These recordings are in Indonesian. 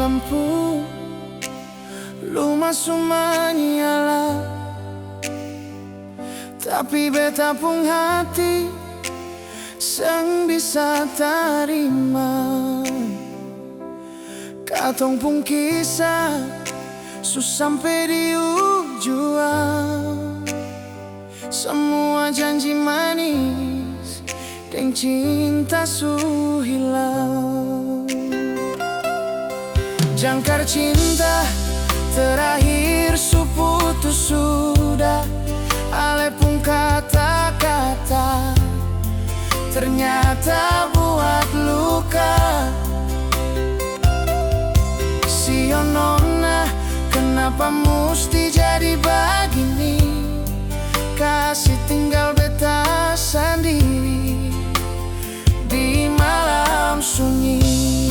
lampu lumah sumanyala, tapi beta pung hati sang bisa terima. Katong pung kisah sampai di ujung, semua janji manis dan cinta hilang. Jangkar cinta terakhir putus sudah, ale pun kata-kata ternyata buat luka. Sio nona, kenapa mesti jadi begini? Kasih tinggal beta sendiri di malam sunyi.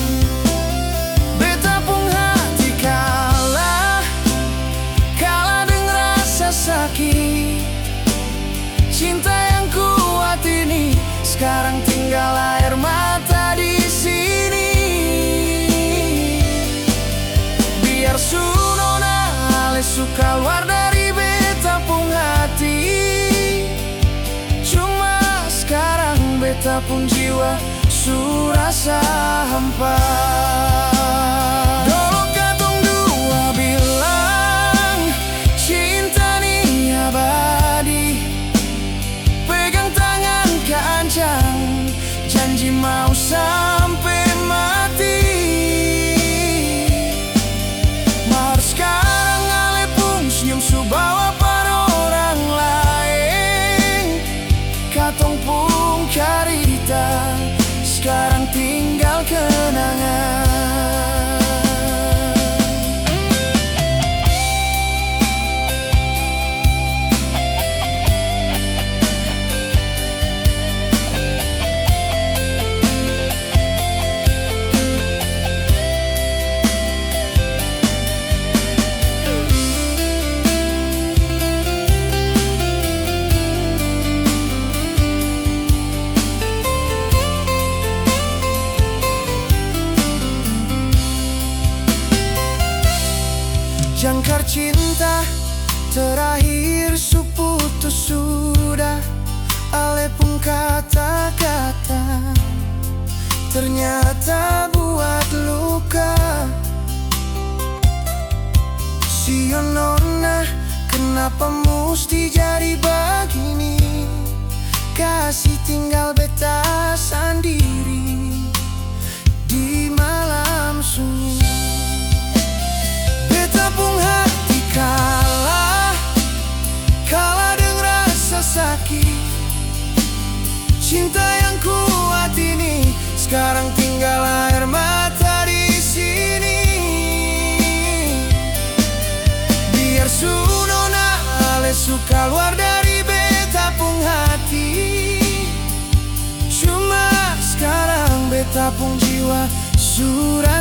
Beta pun hati kalah dengan rasa sakit. Cinta yang kuat ini sekarang tinggal air mata di sini. Biar sunona ale suka keluar dari beta pun hati, cuma sekarang beta pun jiwa surasa hampa. Dulu katong dua bilang cinta ni abadi, pegang tangan kencang, janji mau sampai mati. Mar sekarang ale pun senyum su bawa pada orang lain. Katong pun carita sekarang tinggal kenangan. Jangkar cinta terakhir putus sudah, ale pun kata-kata ternyata buat luka. Sio nona, kenapa mesti jadi begini? Kasih tinggal beta sendiri di malam sunyi. Beta pun hati kalah dengan rasa sakit. Cinta yang kuat ini sekarang tinggal air mata di sini. Biar sunona ale suka keluar dari beta pun hati, cuma sekarang beta pun jiwa surah